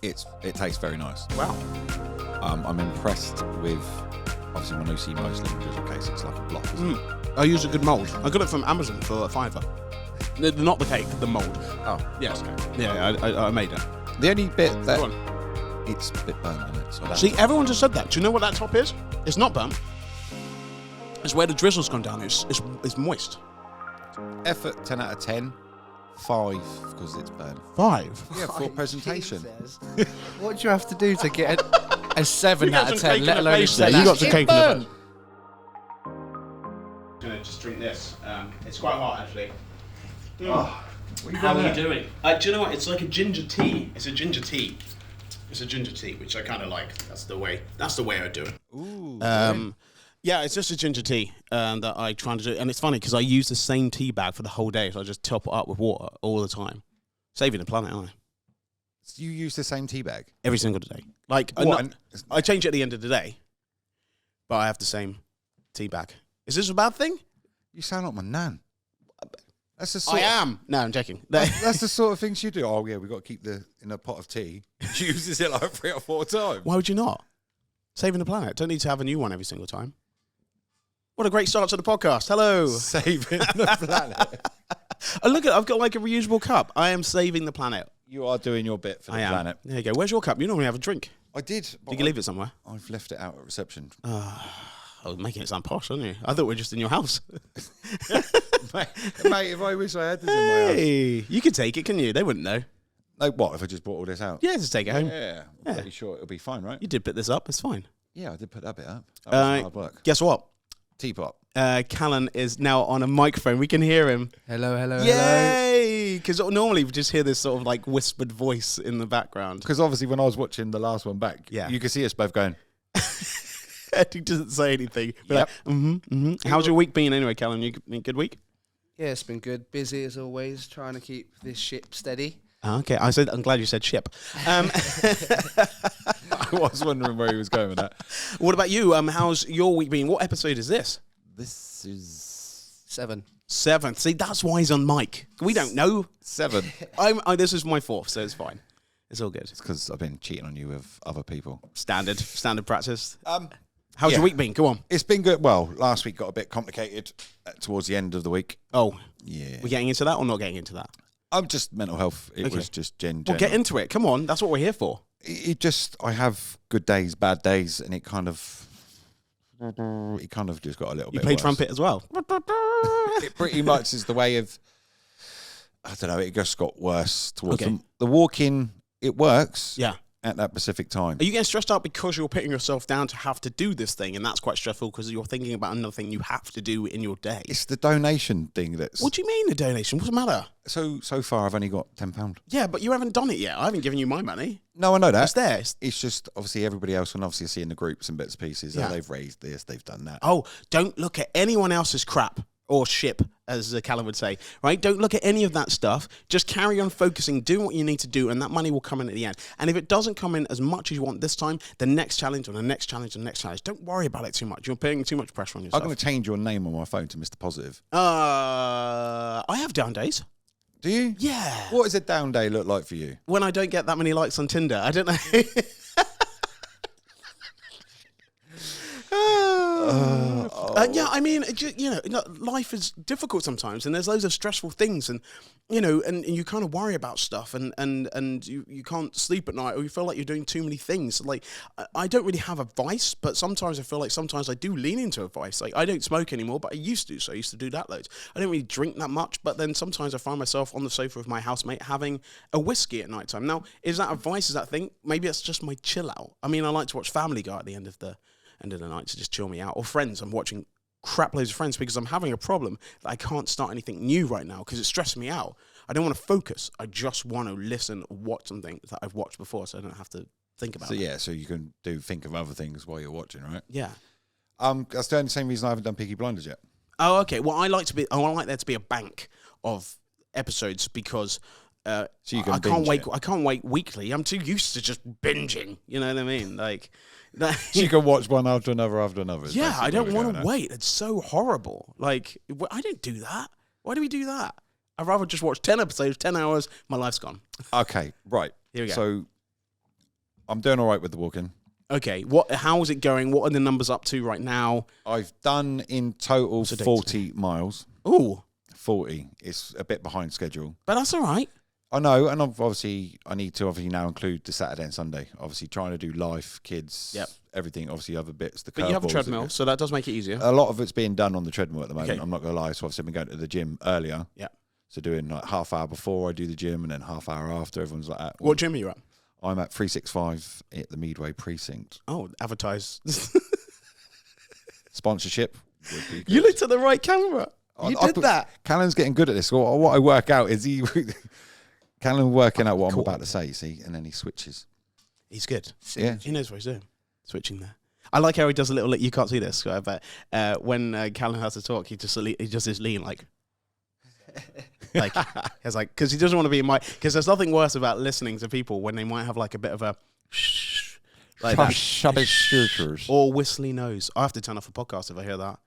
It tastes very nice. Wow. I'm impressed with, obviously, when I see most lemon cakes, it's like a block, isn't it? I use a good mould. I got it from Amazon for £5. Not the cake, the mould. Oh, Yes. okay. Yeah, I made it. The only bit that Go on. it's a bit burnt in it. So See, everyone just said that. Do you know what that top is? It's not burnt. It's where the drizzle's gone down. It's moist. effort 10 out of 10. 5 because it's burnt. 5? Yeah, for presentation. What do you have to do to get a 7 You got out of some 10, cake let in the alone a face there. 7? You got some cake in the burnt. face. I'm gonna just drink this. It's quite hot actually. Oh, How are you doing? Do you know what? It's like a ginger tea. It's a ginger tea. It's a ginger tea, which I kind of like. That's the way I do it. Ooh. Yeah, it's just a ginger tea that I try to do. And it's funny because I use the same tea bag for the whole day. So I just top it up with water all the time. Saving the planet, aren't I? So you use the same tea bag? Every single day. Like, What? I change it at the end of the day. But I have the same tea bag. Is this a bad thing? You sound like my nan. That's the sort I am. No, I'm joking. That's the sort of things you do. Oh, yeah, we've got to keep in a pot of tea. She uses it like 3 or 4 times. Why would you not? Saving the planet. Don't need to have a new one every single time. What a great start to the podcast. Hello. Saving the planet. Oh, look, I've got like a reusable cup. I am saving the planet. You are doing your bit for the planet. There you go. Where's your cup? You normally have a drink. I did. Did you leave it somewhere? I've left it out at reception. I was making it sound posh, aren't you? I thought we were just in your house. mate, if I wish I had this in my house. Hey, you could take it, can you? They wouldn't know. Like what, if I just brought all this out? Yeah, just take it home. Yeah, I'm pretty sure it'll be fine, right? You did put this up. It's fine. Yeah, I did put that bit up. That was hard work. Guess what? Teapot. Callan is now on a microphone. We can hear him. Hello. Yay! Because normally we just hear this sort of like whispered voice in the background. Because obviously when I was watching the last one back, you could see us both going. He doesn't say anything. Yep. Like, How's your week been anyway, Callan? You been a good week? Yeah, it's been good. Busy as always, trying to keep this ship steady. Okay, I'm glad you said ship. I was wondering where he was going with that. What about you? How's your week been? What episode is this? This is 7. 7th. See, that's why he's on mic. We don't know. 7. This is my 4th, so it's fine. It's all good. It's because I've been cheating on you with other people. Standard practice. How's your week been? Go on. It's been good. Well, last week got a bit complicated towards the end of the week. Oh. Yeah. We're getting into that or not getting into that? I'm just mental health. It was just general. Well, get into it. Come on. That's what we're here for. I have good days, bad days, and it kind of just got a little bit You play worse. trumpet as well? It pretty much is the way of, I don't know, it just got worse towards Okay. the walking. It works. Yeah. At that specific time. Are you getting stressed out because you're putting yourself down to have to do this thing, and that's quite stressful because you're thinking about another thing you have to do in your day? It's the donation thing that's... What do you mean the donation? What's the matter? So far I've only got £10. Yeah, but you haven't done it yet. I haven't given you my money. No, I know that. It's there. It's just, obviously, everybody else can obviously see in the groups and bits and pieces that they've raised this, they've done that. Oh, don't look at anyone else's crap or ship, as Callan would say, right? Don't look at any of that stuff. Just carry on focusing, doing what you need to do, and that money will come in at the end. And if it doesn't come in as much as you want this time, the next challenge and the next challenge and the next challenge. Don't worry about it too much. You're putting too much pressure on yourself. I'm going to change your name on my phone to Mr. Positive. I have down days. Do you? Yeah. What does a down day look like for you? When I don't get that many likes on Tinder, I don't know. Yeah, I mean, life is difficult sometimes, and there's loads of stressful things, and and you kind of worry about stuff, and you can't sleep at night, or you feel like you're doing too many things. Like, I don't really have a vice, but sometimes I feel like sometimes I do lean into a vice. Like, I don't smoke anymore, but I used to, so I used to do that loads. I don't really drink that much, but then sometimes I find myself on the sofa with my housemate having a whiskey at night time. Now, is that a vice? Is that a thing? Maybe it's just my chill out. I mean, I like to watch Family Guy at the end of the night to just chill me out, or Friends. I'm watching crap loads of Friends because I'm having a problem that I can't start anything new right now because it's stressing me out. I don't want to focus. I just want to listen or watch something that I've watched before, so I don't have to think about it. So you can think of other things while you're watching, right? Yeah. That's the only same reason I haven't done Peaky Blinders yet. Oh, okay. Well, I like there to be a bank of episodes because so you can I can't binge wait. it. I can't wait weekly. I'm too used to just binging. You know what I mean? Like that. So you can watch one after another after another. Yeah, I don't want to wait. It's so horrible. Like, I don't do that. Why do we do that? I'd rather just watch 10 episodes, 10 hours, my life's gone. Okay, right. Here we go. So I'm doing all right with the walking. Okay. How is it going? What are the numbers up to right now? I've done in total What's the date 40 miles. Ooh, 40. It's a bit behind schedule. but that's all right. I know, and I need to obviously now include the Saturday and Sunday. Obviously, trying to do life, kids, everything. Obviously, other bits. But you have a treadmill, so that does make it easier. A lot of it's being done on the treadmill at the moment. Okay. I'm not going to lie. So obviously, I've been going to the gym earlier. Yeah. So doing like half hour before I do the gym, and then half hour after. Everyone's like that. What gym are you at? I'm at 365 at the Meadway precinct. Oh, advertise. Sponsorship would be good. You looked at the right camera. You did that. Callan's getting good at this. What I work out is Callan working out what I'm about to say, you see, and then he switches. He's good. Yeah. He knows what he's doing. Switching there. I like how he does a little. You can't see this, but when Callan has to talk, he just this lean like he's like because he doesn't want to be in my. Because there's nothing worse about listening to people when they might have like a bit of a shh, like that, or whistly nose. I have to turn off a podcast if I hear that.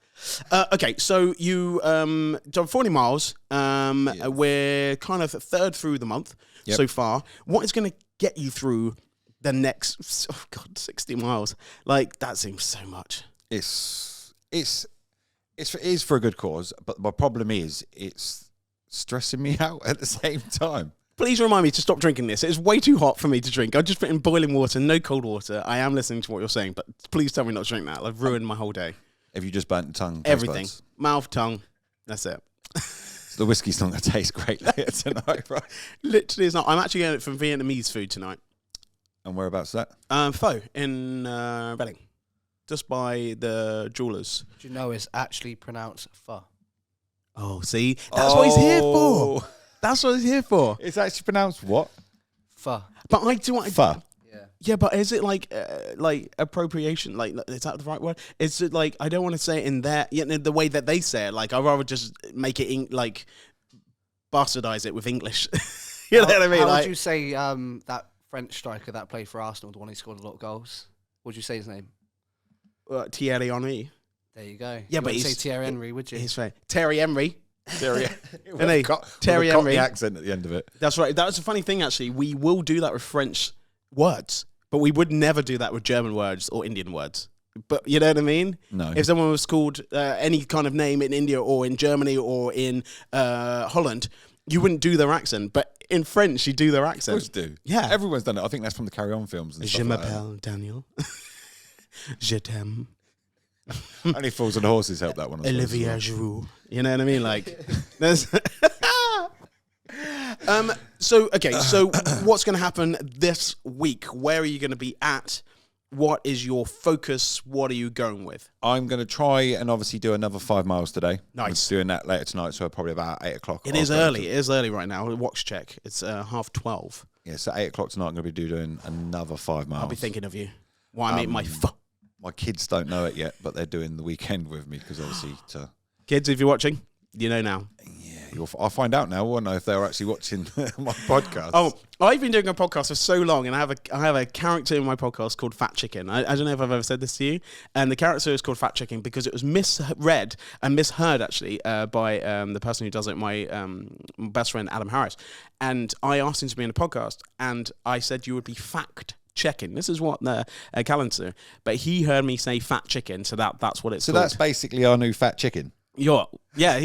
Okay, so you done 40 miles. We're kind of third through the month so far. What is going to get you through the next 60 miles? Like that seems so much. It is for a good cause, but my problem is it's stressing me out at the same time. Please remind me to stop drinking this. It's way too hot for me to drink. I just put in boiling water, no cold water. I am listening to what you're saying, but please tell me not to drink that. I've ruined my whole day. Have you just burnt the tongue? Everything. Mouth, tongue. That's it. So the whiskey's not going to taste great later tonight, right? Literally, it's not. I'm actually getting it from Vietnamese food tonight. And whereabouts is that? Pho in Reading. Just by the jewellers. Do you know it's actually pronounced pho? Oh, see? That's what he's here for. That's what he's here for. It's actually pronounced what? Pho. But I do want Pho. Yeah, but is it like appropriation? Like, is that the right word? Is it like I don't want to say it in the way that they say it. Like, I'd rather just make it like bastardize it with English. You know what I mean? How like, would you say that French striker that played for Arsenal, the one who scored a lot of goals? What would you say his name? Thierry Henry. There you go. Yeah, you but say Thierry Henry, would you? He's right. Thierry Henry. Terry Henry. accent at the end of it. That's right. That's a funny thing, actually. We will do that with French words, but we would never do that with German words or Indian words. But you know what I mean? No. If someone was called any kind of name in India or in Germany or in Holland, you wouldn't do their accent. But in French, you do their accent. Of course do. Yeah. Everyone's done it. I think that's from the Carry On films and Je stuff like m'appelle Danyl. Je t'aime. Only Fools and Horses help that one. Olivia Giroux. You know what I mean? Like, there's. So what's going to happen this week? Where are you going to be at? What is your focus? What are you going with? I'm going to try and obviously do another 5 miles today. Nice. I'm doing that later tonight, so probably about 8 o'clock. It is early. It is early right now. Watch check. It's 12:30. Yeah, so 8 o'clock tonight, I'm going to be doing another 5 miles. I'll be thinking of you. Why I mean my kids don't know it yet, but they're doing the weekend with me because obviously kids, if you're watching, you know now. Yeah, I'll find out now. I won't know if they're actually watching my podcast. Oh, I've been doing a podcast for so long, and I have a character in my podcast called Fat Chicken. I don't know if I've ever said this to you, and the character is called Fat Chicken because it was misread and misheard actually by the person who does it, my best friend Adam Harris, and I asked him to be in a podcast, and I said you would be fact checking. This is what the Kalan do, but he heard me say Fat Chicken, so that's what it's called. So that's basically our new Fat Chicken. He's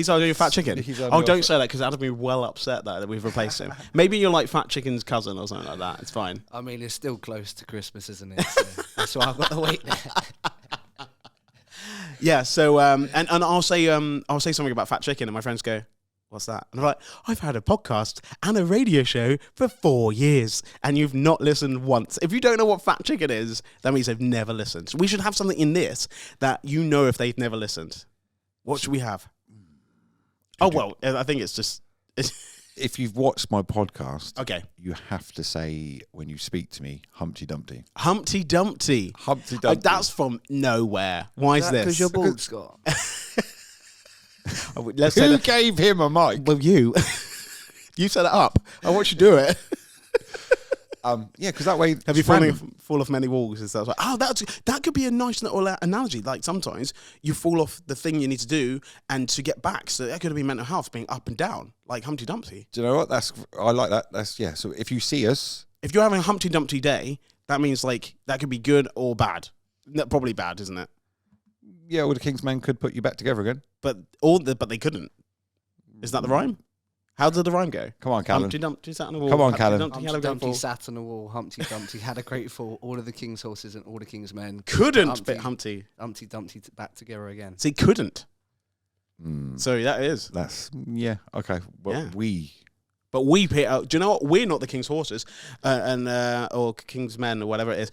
our new Fat Chicken. Don't say that because Adam will be well upset that we've replaced him. Maybe you're like Fat Chicken's cousin or something like that. It's fine. I mean, it's still close to Christmas, isn't it? So that's why I've got to wait there. Yeah. So and I'll say something about Fat Chicken, and my friends go, "What's that?" And I'm like, "I've had a podcast and a radio show for 4 years, and you've not listened once. If you don't know what Fat Chicken is, that means they've never listened. So we should have something in this that you know if they've never listened. What should we have? Oh, well, I think it's just... If you've watched my podcast, okay, you have to say, when you speak to me, Humpty Dumpty. Humpty Dumpty. Humpty Dumpty. That's from nowhere. Why is this? Because you're bald, Scott. Who gave him a mic? Well, you. You set it up. I watched you do it. Yeah, because that way... Have you fall off many walls and stuff? Like, that could be a nice little analogy. Like, sometimes you fall off the thing you need to do and to get back. So that could be mental health, being up and down, like Humpty Dumpty. Do you know what? I like that. So if you see us... If you're having a Humpty Dumpty day, That means like that could be good or bad. Probably bad, isn't it? Yeah, well, the King's Men could put you back together again. But they couldn't. Is that the rhyme? How did the rhyme go? Come on, Callan. Humpty Dumpty sat on the wall. Come on, Humpty Callan. Dumpty had a Humpty great fall. Dumpty sat on the wall. Humpty Dumpty had a great fall. All of the king's horses and all the king's men Couldn't fit Humpty. Humpty Dumpty back together again. See, couldn't. Mm, So that is. that's okay. Well, Yeah. But we pay out. Do you know what? We're not the king's horses, or king's men, or whatever it is.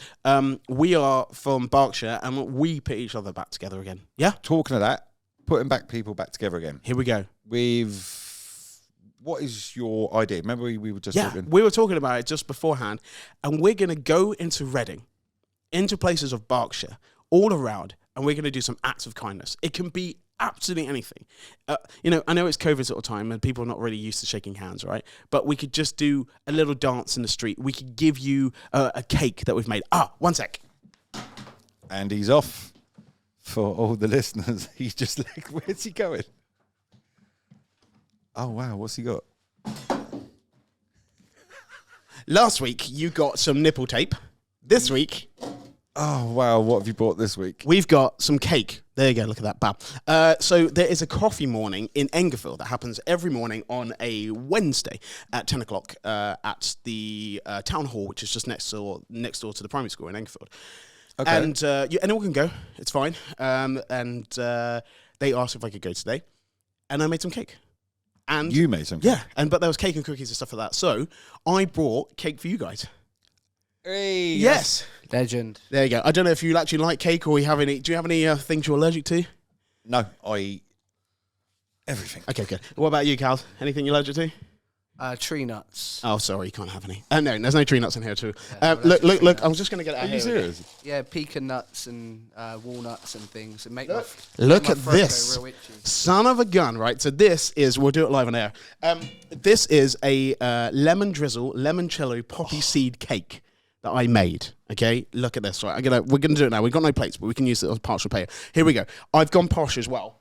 We are from Berkshire, and we put each other back together again. Yeah. Talking of that, putting people back together again. Here we go. What is your idea? Remember we were just talking. We were talking about it just beforehand, and we're going to go into Reading, into places of Berkshire, all around, and we're going to do some acts of kindness. It can be absolutely anything. I know it's COVID sort of time, and people are not really used to shaking hands, right? But we could just do a little dance in the street. We could give you a cake that we've made. One sec. And he's off. For all the listeners, he's just like, where's he going? Oh, wow, what's he got? Last week, you got some nipple tape. This week, Oh, wow, what have you bought this week? we've got some cake. There you go, look at that, bam. So there is a coffee morning in Engerfield that happens every morning on a Wednesday at 10 o'clock at the town hall, which is just next door to the primary school in Engerfield. Okay. And anyone can go, it's fine. And they asked if I could go today, and I made some cake. And You made some. yeah, but there was cake and cookies and stuff like that. So I brought cake for you guys. Hey, Yes. Legend. There you go. I don't know if you actually like cake or you have any. Do you have any things you're allergic to? No, I eat everything. Okay, good. What about you, Cal? Anything you're allergic to? Tree nuts. Oh, sorry, you can't have any. No, there's no tree nuts in here too. Yeah, Look. I'm just going to get it out Are you here. serious? Yeah, pecan nuts and walnuts and things. It make Look my at throat go this. real itchy. Son of a gun, right? So this is, we'll do it live on air. This is a lemon drizzle, limoncello poppy seed cake that I made. Okay, look at this. Right, we're gonna do it now. We've got no plates, but we can use it as partial payer. Here we go. I've gone posh as well.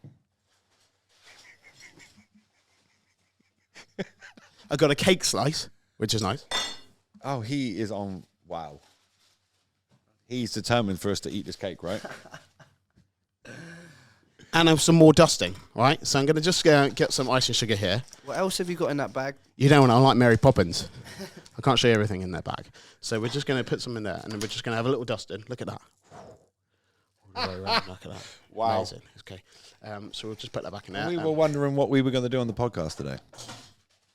I got a cake slice, which is nice. Oh, he is on. Wow. He's determined for us to eat this cake, right? And I have some more dusting, right? So I'm going to just get some icing sugar here. What else have you got in that bag? You know, I'm like Mary Poppins. I can't show you everything in their bag. So we're just going to put some in there, and then we're just going to have a little dusting. Look at that. Look at that. Wow. Amazing. Okay. So we'll just put that back in there. We were wondering what we were going to do on the podcast today.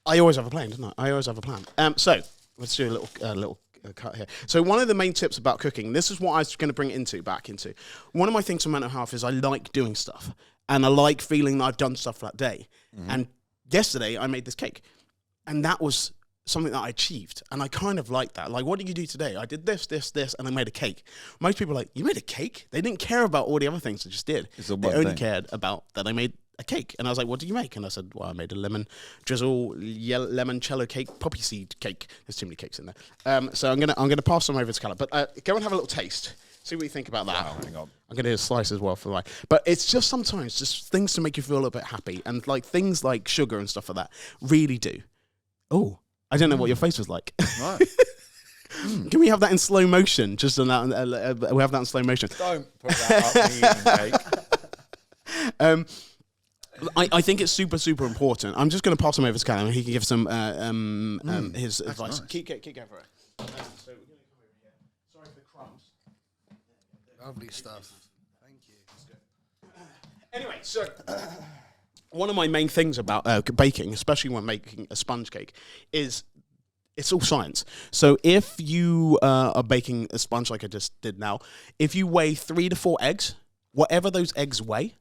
I always have a plan, don't I? I always have a plan. So let's do a little cut here. So one of the main tips about cooking, this is what I was going to bring it back into. One of my things for mental health is I like doing stuff, and I like feeling that I've done stuff that day. Mm-hmm. And yesterday I made this cake, and that was something that I achieved, and I kind of like that. Like, what did you do today? I did this, and I made a cake. Most people are like, you made a cake? They didn't care about all the other things I just did. They only cared about that I made a cake. And I was like, what did you make? And I said, well, I made a lemon drizzle, limoncello cake, poppy seed cake. There's too many cakes in there. So I'm gonna pass them over to Kalan. But go and have a little taste. See what you think about that. Wow, hang on. I'm gonna do a slice as well for mine. But it's just sometimes just things to make you feel a little bit happy, and like things like sugar and stuff like that really do. Oh, I don't know what your face was like. Right. Can we have that in slow motion? Just on that, we have that in slow motion. Don't put that up me eating cake. I think it's super, super important. I'm just going to pass him over to Kalan. He can give some his advice. Nice. Keep going for it. So we're going to come over here. Sorry for the crumbs. Lovely stuff. Thank you. Anyway, so one of my main things about baking, especially when making a sponge cake, is it's all science. So if you are baking a sponge like I just did now, if you weigh 3 to 4 eggs, whatever those eggs weigh,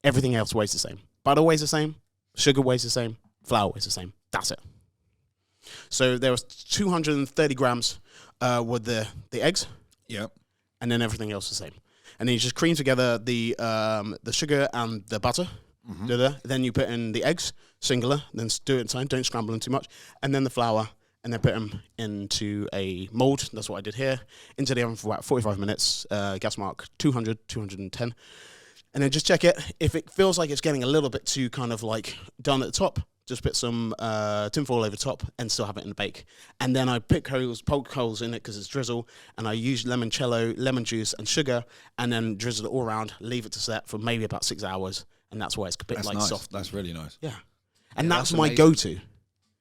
everything else weighs the same. Butter weighs the same. Sugar weighs the same. Flour weighs the same. That's it. So there was 230 grams with the eggs. Yep. And then everything else the same. And then you just cream together the sugar and the butter. Then you put in the eggs, singular, then do it in time. Don't scramble them too much. And then the flour, and then put them into a mold. That's what I did here. Into the oven for about 45 minutes. Gas mark 200, 210. And then just check it. If it feels like it's getting a little bit too kind of like done at the top, just put some tinfoil over top, and still have it in the bake. And then I poke holes in it because it's drizzle, and I use limoncello, lemon juice, and sugar, and then drizzle it all around, leave it to set for maybe about 6 hours, and that's why it's a bit That's like nice. soft. That's really nice. Yeah. And that's my amazing. go-to.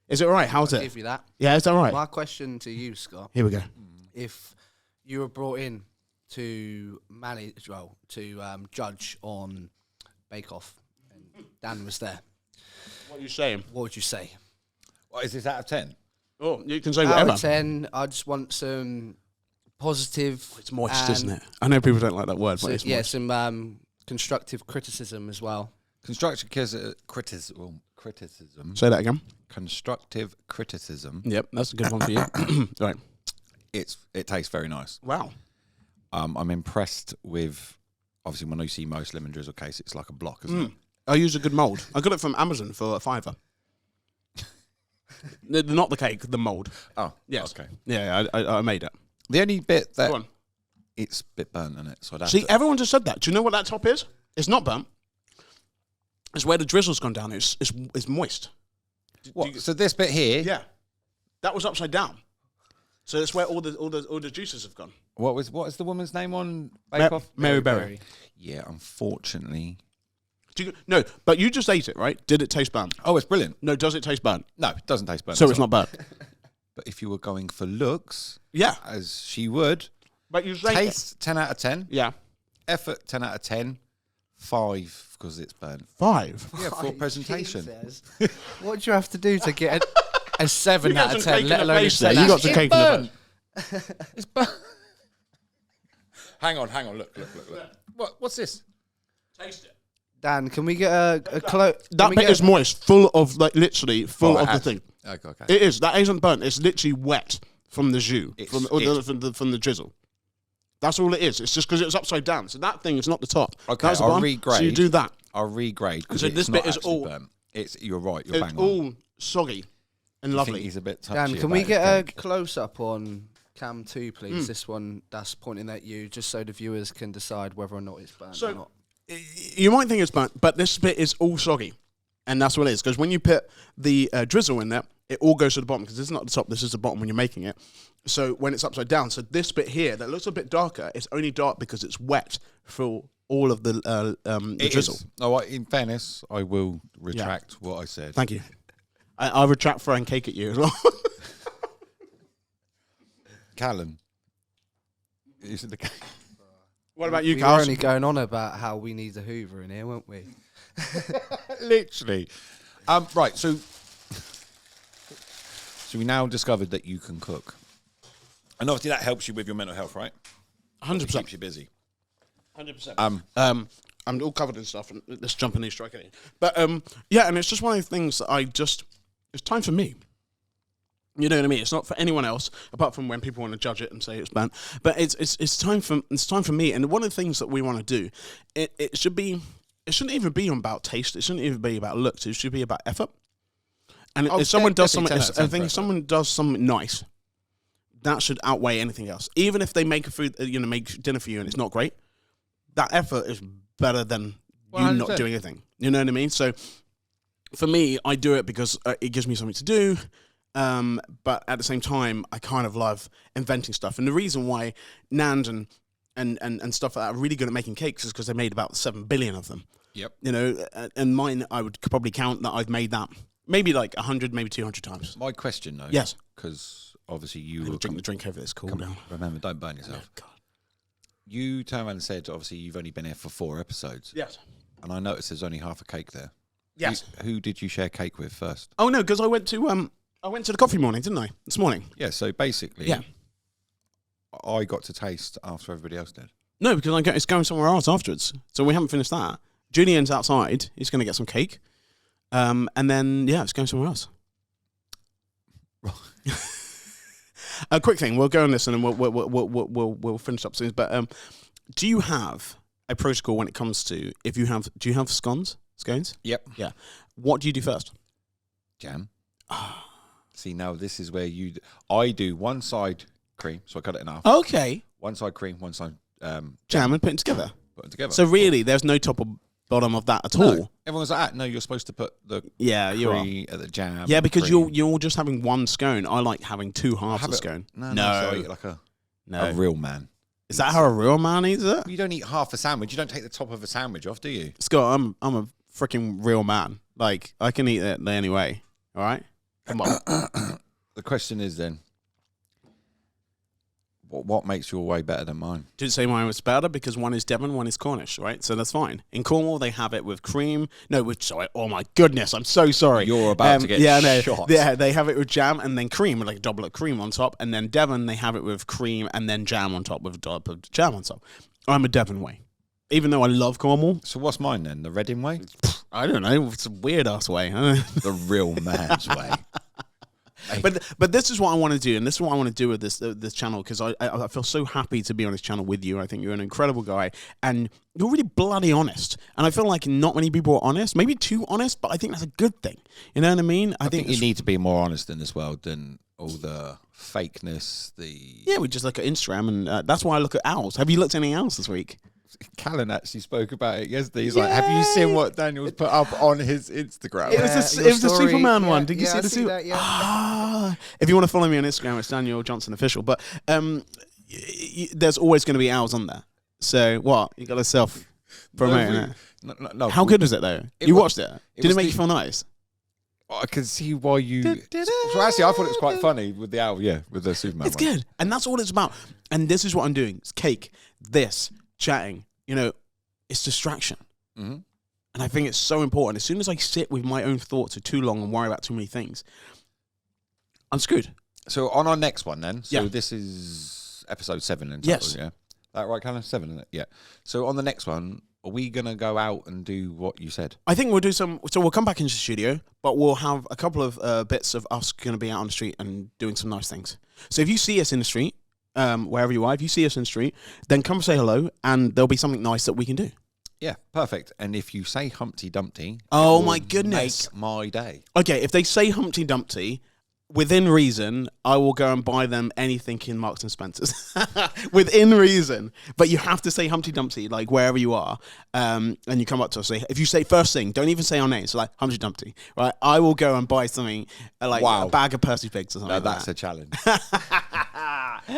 Is it all right? How's I'll it? give you that. Yeah, is that right? My question to you, Scott, Here we go. if you were brought in to manage, judge on Bake Off, and Dan was there, What are you saying? what would you say? What is this out of 10? Oh, you can say Out whatever. of 10, I just want some positive. It's moist, and isn't it? I know people don't like that word, but it's moist. some constructive criticism as well. Constructive criticism. Say that again. Constructive criticism. Yep, that's a good one for you. Right. It tastes very nice. Wow. I'm impressed with, obviously, when you see most lemon drizzle case, it's like a block, isn't it? I use a good mould. I got it from Amazon for $5. Not the cake, the mould. Oh, Yes. okay. Yeah, I made it. The only bit that Go on. it's a bit burnt in it, so I'd have See, to, everyone just said that. Do you know what that top is? It's not burnt. It's where the drizzle's gone down. It's moist. What? So this bit here. Yeah. That was upside down. So that's where all the juices have gone. What is the woman's name on Bake Off? Mary Berry. Yeah, unfortunately. No, but you just ate it, right? Did it taste burnt? Oh, it's brilliant. No, does it taste burnt? No, it doesn't taste burnt. So it's not burnt. But if you were going for looks, Yeah. as she would, But you say taste 10 out of 10, Yeah. effort 10 out of 10, 5 because it's burnt. 5. Yeah, for presentation. What do you have to do to get a 7 You got out of some 10, cake let in the alone a face there. 10? You got some cake in the face. It's burnt. Hang on. Look. What's this? Taste it. Dan, can we get a close? That bit is moist, full of, like, literally full of the thing. Okay. It is. That isn't burnt. It's literally wet from the jus, It's- from the drizzle. That's all it is. It's just because it's upside down. So that thing is not the top. Okay, That's the I'll bottom. regrade. So you do that. I'll regrade because So it's this not bit is actually all- burnt. You're right. You're It's bang on. all soggy and I think lovely. he's a bit touchy. Dan, can we about get his a cake. close up on Cam 2, please? This one that's pointing at you, just so the viewers can decide whether or not it's burnt So- or not. You might think it's burnt, but this bit is all soggy. And that's what it is. Because when you put the drizzle in there, it all goes to the bottom. Because this is not the top, this is the bottom when you're making it. So when it's upside down, so this bit here that looks a bit darker, it's only dark because it's wet through all of the It drizzle. is. Oh, in fairness, I will retract what I said. Thank you. I'll retract throwing cake at you as well. Callan. Is it the cake? What about you, We were Carl? only going on about how we need a Hoover in here, weren't we? Literally. Right, so we now discovered that you can cook. And obviously that helps you with your mental health, right? 100%. Keeps you busy. 100%. I'm all covered in stuff, and let's jump in and strike it in. But yeah, and it's just one of the things that it's time for me. You know what I mean? It's not for anyone else, apart from when people want to judge it and say it's bad. But it's time for me. And one of the things that we want to do, it shouldn't even be about taste. It shouldn't even be about looks. It should be about effort. And if someone does something, if someone does something nice, that should outweigh anything else. Even if they make make dinner for you and it's not great, that effort is better than you not 100%. doing anything. You know what I mean? So for me, I do it because it gives me something to do. But at the same time, I kind of love inventing stuff. And the reason why Nand and stuff like that are really good at making cakes is because they made about 7 billion of them. Yep. You know, and mine, I would probably count that I've made that maybe like 100, maybe 200 times. My question, though. Yes. Because obviously you I'm will gonna drink the drink over this cool down. Remember, don't burn yourself. God. You turned around and said, obviously, you've only been here for 4 episodes. Yes. And I noticed there's only half a cake there. Yes. Who did you share cake with first? Oh no, because I went to the coffee morning, didn't I? This morning. Yeah, so basically, Yeah. I got to taste after everybody else did. No, because it's going somewhere else afterwards. So we haven't finished that. Julian's outside. He's going to get some cake. And then, yeah, it's going somewhere else. A quick thing. We'll go on this and then we'll finish up soon. But do you have a protocol when it comes to do you have scones? Yep. Yeah. What do you do first? Jam. See, now this is where I do one side cream, so I cut it in half. Okay. One side cream, one side Jam and put it together. put it together. So really, there's no top or bottom of that at No. all. Everyone's like, no, you're supposed to put the You are. at the jam. Yeah, because cream. you're just having one scone. I like having two halves of scone. No. So I eat like a real man. Is that how a real man eats it? You don't eat half a sandwich. You don't take the top of a sandwich off, do you? Scott, I'm a freaking real man. Like, I can eat it any way. All right? Come on. The question is then, what makes your way better than mine? Didn't say mine was better because one is Devon, one is Cornish, right? So that's fine. In Cornwall, they have it with cream. No, oh my goodness, I'm so sorry. You're about to get shot. Yeah, they have it with jam and then cream, like a doublet of cream on top. And then Devon, they have it with cream and then jam on top with a dollop of jam on top. I'm a Devon way. Even though I love Cornwall. So what's mine then? The Reading way? I don't know. It's a weird-ass way. The real man's way. But this is what I want to do, and this is what I want to do with this channel, because I feel so happy to be on this channel with you. I think you're an incredible guy, and you're really bloody honest. And I feel like not many people are honest, maybe too honest, but I think that's a good thing. You know what I mean? I think you need to be more honest in this world than all the fakeness. We just look at Instagram, and that's why I look at owls. Have you looked at anything else this week? Callan actually spoke about it yesterday. He's like, "Have you seen what Daniel's put up on his Instagram?" It was the Superman one. Did you see the Superman? If you want to follow me on Instagram, it's Danyl Johnson Official. But there's always going to be owls on there. So what? You got yourself promoting it. No. How good was it though? You watched it? Did it make you feel nice? I can see why you. So actually, I thought it was quite funny with the owl. Yeah, with the Superman. It's good, and that's all it's about. And this is what I'm doing: it's cake, this, chatting. It's distraction. Mm-hmm. And I think it's so important. As soon as I sit with my own thoughts for too long and worry about too many things, I'm screwed. So on our next one then, this is episode 7 in total, yes. Yeah? That right, Callan? 7, isn't it? Yeah. So on the next one, are we going to go out and do what you said? I think we'll do so we'll come back into the studio, but we'll have a couple of bits of us going to be out on the street and doing some nice things. So if you see us in the street, wherever you are, if you see us in the street, then come say hello, and there'll be something nice that we can do. Yeah, perfect. And if you say Humpty Dumpty, oh my goodness, make my day. Okay, if they say Humpty Dumpty, within reason, I will go and buy them anything in Marks and Spencer's. Within reason, but you have to say Humpty Dumpty, like wherever you are, and you come up to us. Say, if you say first thing, don't even say our name. So like Humpty Dumpty, right? I will go and buy something like a bag of Percy Pigs or something. No, that's a challenge.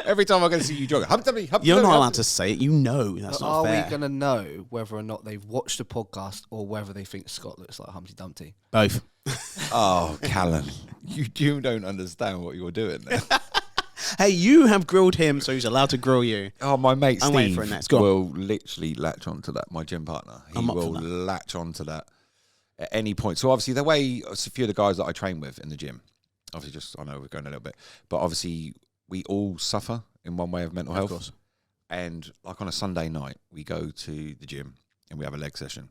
Every time I'm going to see you jog, Humpty. You're not allowed to say it. You know that's not fair. Are we going to know whether or not they've watched the podcast or whether they think Scott looks like Humpty Dumpty? Both. Oh, Callan, you don't understand what you're doing there. Hey, you have grilled him, so he's allowed to grill you. Oh, my mate I'm waiting Steve for it next. Go on. will literally latch onto that. My gym partner, he will latch onto that at any point. So obviously, the way a few of the guys that I train with in the gym, obviously, I know we're going a little bit, but obviously we all suffer in one way of mental health. Of course. And like on a Sunday night, we go to the gym and we have a leg session.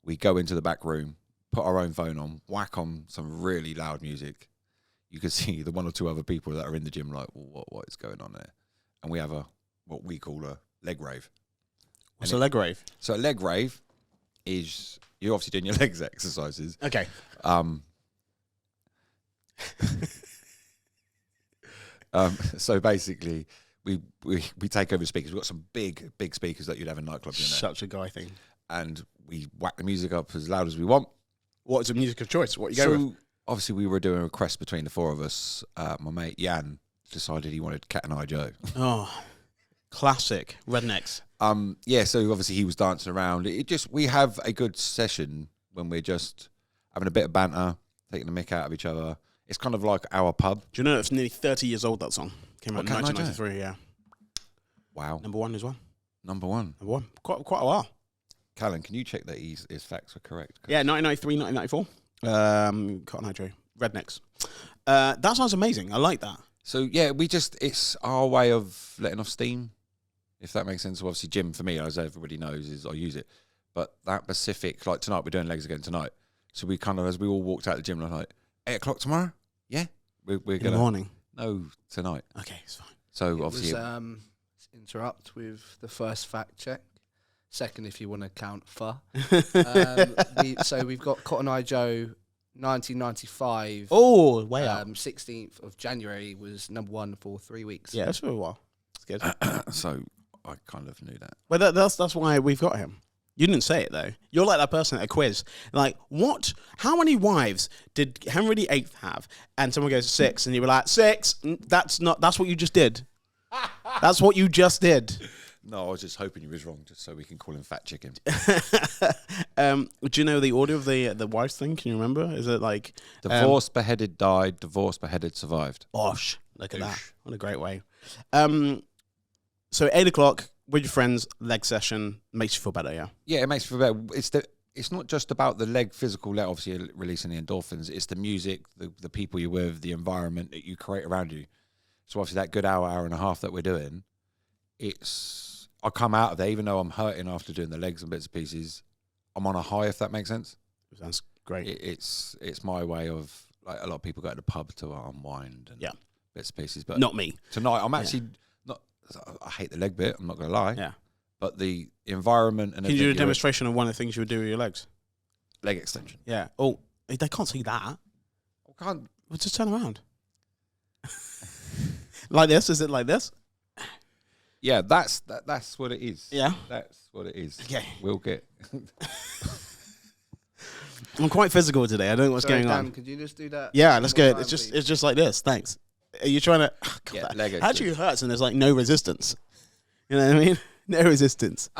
We go into the back room, put our own phone on, whack on some really loud music. You can see the one or two other people that are in the gym like, well, what is going on there? And we have what we call a leg rave. What's a leg rave? So a leg rave is you're obviously doing your legs exercises. Okay. So basically, we take over speakers. We've got some big speakers that you'd have in nightclubs in there. Such a guy thing. And we whack the music up as loud as we want. What is the music of choice? What you go with? Obviously, we were doing a request between the four of us. My mate Jan decided he wanted Cat and I Joe. Oh, classic rednecks. Yeah. So obviously he was dancing around. We have a good session when we're just having a bit of banter, taking the mick out of each other. It's kind of like our pub. Do you know it's nearly 30 years old, that song? Came out in 1993, yeah. Wow. Number one as well. Number one. Quite a while. Callan, can you check that his facts are correct? Yeah, 1993, 1994. Cotton Eye Joe. Rednecks. That sounds amazing. I like that. So, yeah, it's our way of letting off steam, if that makes sense. So obviously, gym, for me, as everybody knows, is I use it. But that specific, like tonight, we're doing legs again tonight. So we kind of, as we all walked out the gym, like, 8 o'clock tomorrow? Yeah. We're going to... In the morning? No, tonight. Okay, it's fine. So obviously... Let's interrupt with the first fact check. Second, if you want to count for. We've got Cotton Eye Joe, 1995. Oh, way up. 16th of January was number one for 3 weeks. Yeah, that's for a while. It's good. So I kind of knew that. But that's why we've got him. You didn't say it though. You're like that person at a quiz. Like, what? How many wives did Henry VIII have? And someone goes 6, and you were like 6. That's what you just did. That's what you just did. No, I was just hoping you was wrong, just so we can call him Fat Chicken. Do you know the order of the wives thing? Can you remember? Is it like Divorced, beheaded, died. Divorced, beheaded, survived. Osh, look at that. What a great way. So 8 o'clock with your friends, leg session, makes you feel better, yeah? Yeah, it makes me feel better. It's not just about the physical leg, obviously releasing the endorphins. It's the music, the people you're with, the environment that you create around you. So obviously that good hour and a half that we're doing, I come out of there, even though I'm hurting after doing the legs and bits and pieces, I'm on a high, if that makes sense. Sounds great. It's my way of, like, a lot of people go to the pub to unwind and bits and pieces. But not me. Tonight, I'm actually not, I hate the leg bit, I'm not going to lie. Yeah. But the environment and... Can you do a demonstration of one of the things you would do with your legs? Leg extension. Yeah. Oh, they can't see that. I can't... Well, just turn around. Like this? Is it like this? Yeah, that's what it is. Yeah. That's what it is. Okay. We'll get... I'm quite physical today. I don't know what's going Dan, on. could you just do that? Yeah, let's go. Time, It's just like this. Thanks. Are you trying to... Oh, God, Yeah, that leg actually hurts and there's like no resistance. You know what I mean? No resistance.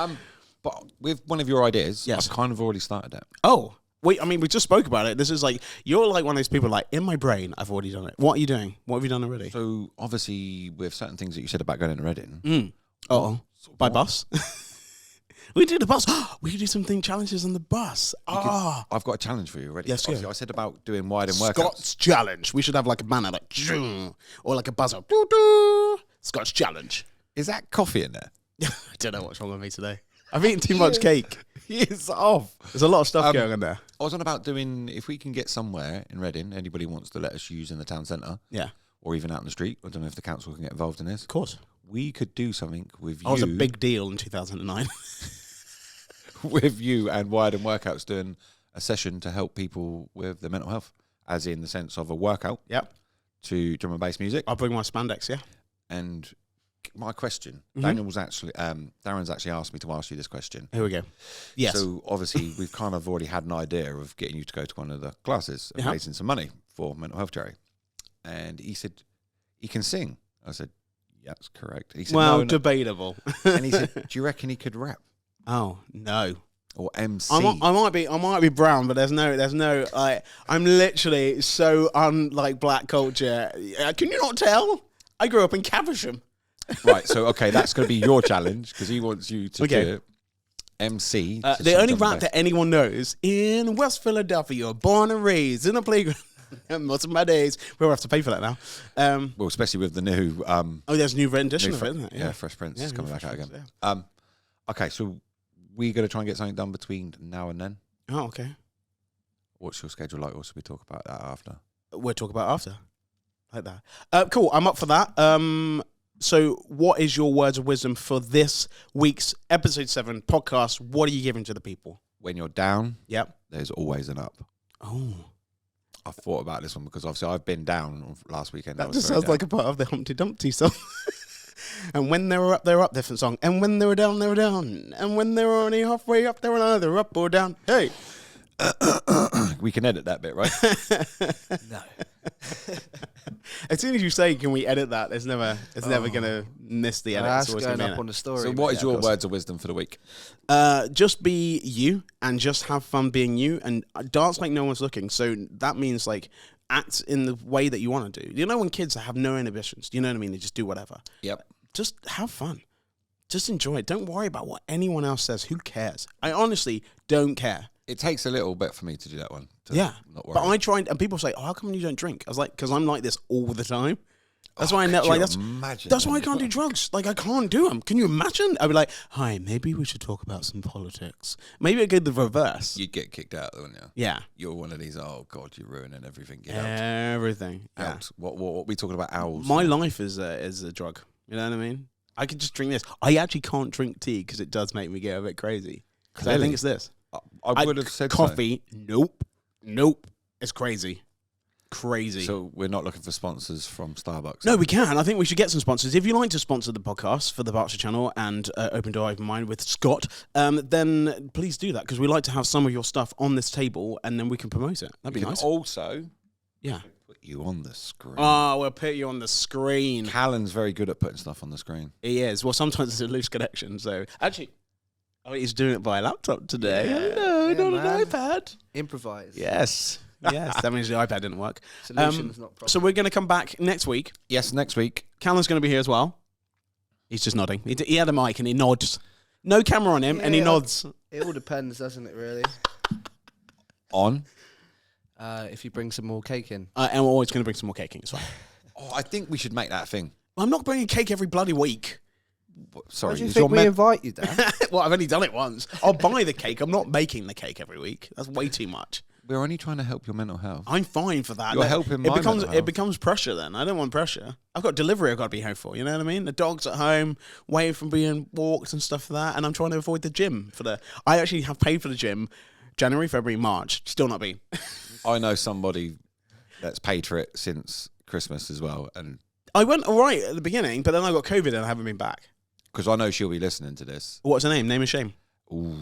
But with one of your ideas, Yes. I've kind of already started that. Oh, wait, I mean, we just spoke about it. This is like, you're like one of those people like, in my brain, I've already done it. What are you doing? What have you done already? So, obviously, with certain things that you said about going to Reading... Oh, by bus? We did the bus. We could do something challenges on the bus. I've got a challenge for you already. Yes, Obviously, yeah. I said about doing wide and workouts. Scott's challenge. We should have like a banner like, or like a buzzer. Doo, doo. Scott's challenge. Is that coffee in there? I don't know what's wrong with me today. I've eaten too much cake. It's off. There's a lot of stuff going on there. I was on about doing, if we can get somewhere in Reading, anybody wants to let us use in the town centre, Yeah, or even out in the street. I don't know if the council can get involved in this. of course. We could do something with you. I was a big deal in 2009. with you and Wired and Workouts doing a session to help people with their mental health, as in the sense of a workout Yep. to drum and bass music. I'll bring my spandex, yeah. And my question, Mm-hmm. Darren's actually asked me to ask you this question. Here we go. Yes. So obviously we've kind of already had an idea of getting you to go to one of the classes and raising some money for mental health charity. And he said, he can sing. I said, yeah, that's correct. He said, well, no. debatable. And he said, do you reckon he could rap Oh, no. or MC? I might be brown, but there's no like, I'm literally so unlike black culture. Can you not tell? I grew up in Caversham. Right, so okay, that's going to be your challenge because he wants you to do it. MC. The only rap that anyone knows in West Philadelphia, born and raised in a playground. Most of my days. We'll have to pay for that now. Well, especially with the new. There's a new rendition of it, isn't it? Yeah, Fresh Prince is coming back out again. Yeah. Okay, so we're going to try and get something done between now and then. Oh, okay. What's your schedule like? Or should we talk about that after? We'll talk about after. Like that. Cool. I'm up for that. So what is your words of wisdom for this week's episode 7 podcast? What are you giving to the people? When you're down, Yep. there's always an up. Oh. I thought about this one because obviously I've been down last weekend. That just sounds like a part of the Humpty Dumpty song. And when they were up, different song. And when they were down, they were down. And when they were only halfway up, they were either up or down. Hey. We can edit that bit, right? No. As soon as you say, "Can we edit that?" It's never gonna miss the edit. That's It's always going gonna be up in on it. the story. So what is your words of wisdom for the week? Just be you and just have fun being you and dance like no one's looking. So that means like act in the way that you want to do. You know when kids have no inhibitions, you know what I mean? They just do whatever. Yep. Just have fun. Just enjoy it. Don't worry about what anyone else says. Who cares? I honestly don't care. It takes a little bit for me to do that one. Yeah. Not worry. But I tried, and people say, "Oh, how come you don't drink?" I was like, "Because I'm like this all the time." That's why I know. Like that's why I can't do drugs. Like I can't do them. Can you imagine? I'd be like, "Hi, maybe we should talk about some politics." Maybe I go the reverse. You'd get kicked out, wouldn't you? Yeah. You're one of these. Oh God, you're ruining everything. Get out. Everything. Yeah. Out. What we talking about? Owls. My life is a drug. You know what I mean? I could just drink this. I actually can't drink tea because it does make me get a bit crazy. Because I think it's this. I would have said coffee. So. Nope. It's crazy. crazy. So we're not looking for sponsors from Starbucks. No, we can. I think we should get some sponsors. If you'd like to sponsor the podcast for the Berkshire Channel and Open Door, Open Mind with Scott, then please do that, because we like to have some of your stuff on this table and then we can promote it. That'd be nice. Also, yeah. put you on the screen. Oh, we'll put you on the screen. Callan's very good at putting stuff on the screen. He is. Well, sometimes it's a loose connection. So actually, he's doing it by a laptop today. No, not man. an iPad. Improvise. Yes. Yes, that means the iPad didn't work. Solution's not problem. So we're going to come back next week. Yes, next week. Callan's going to be here as well. He's just nodding. He had a mic and he nods. No camera on him and he nods. It all depends, doesn't it, really? On. If you bring some more cake in. And we're always going to bring some more cake in. It's fine. Oh, I think we should make that a thing. I'm not bringing cake every bloody week. Sorry, Why do you is think your we invite you, Dan? Well, I've only done it once. I'll buy the cake. I'm not making the cake every week. That's way too much. We're only trying to help your mental health. I'm fine for that. You're helping my mental health. It becomes pressure then. I don't want pressure. I've got delivery I've got to be home for, you know what I mean? The dog's at home, waiting for being walked and stuff like that, and I'm trying to avoid the gym I actually have paid for the gym January, February, March. Still not been. I know somebody that's paid for it since Christmas as well, and I went all right at the beginning, but then I got COVID and I haven't been back. because I know she'll be listening to this. What's her name? Name and shame. Ooh,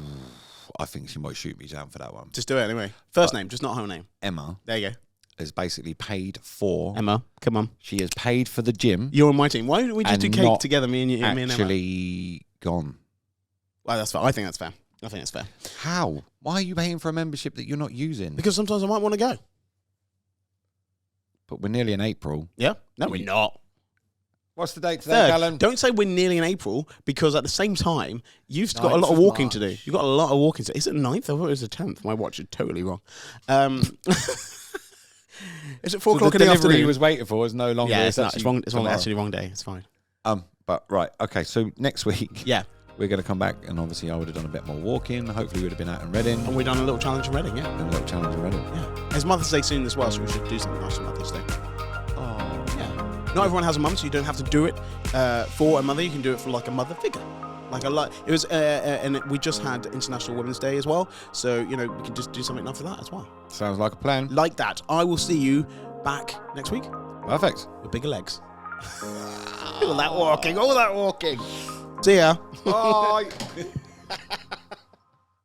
I think she might shoot me down for that one. Just do it anyway. First name, just not her name. Emma There you go. has basically paid for. Emma, come on. She has paid for the gym. You're on my team. Why don't we just And do cake not together, me and you, me and Emma? Actually gone. Well, that's fair. I think that's fair. I think that's fair. How? Why are you paying for a membership that you're not using? Because sometimes I might want to go. But we're nearly in April. Yeah? No, we're not. What's the date today, Alan? Don't say we're nearly in April, because at the same time, you've got a 9th lot of of walking to do. March. You've got a lot of walking to do. Is it the 9th? I thought it was the 10th. My watch is totally wrong. Is it 4 o'clock in the afternoon? he was waiting for is no longer. Yeah, it's not. It's wrong. It's wrong. tomorrow. Actually, wrong day. It's fine. But right, okay. So next week, Yeah. we're going to come back, and obviously I would have done a bit more walking. Hopefully, we would have been out in Reading. And we've done a little challenge in Reading, yeah. And a little challenge in Reading. Yeah. It's Mother's Day soon as well, so we should do something nice for Mother's Day. Oh, Yeah. Not everyone has a mum, so you don't have to do it for a mother. You can do it for like a mother figure. It was, and we just had International Women's Day as well, so we can just do something nice for that as well. sounds like a plan. Like that. I will see you back next week Perfect. with bigger legs. All that walking. See ya. Bye.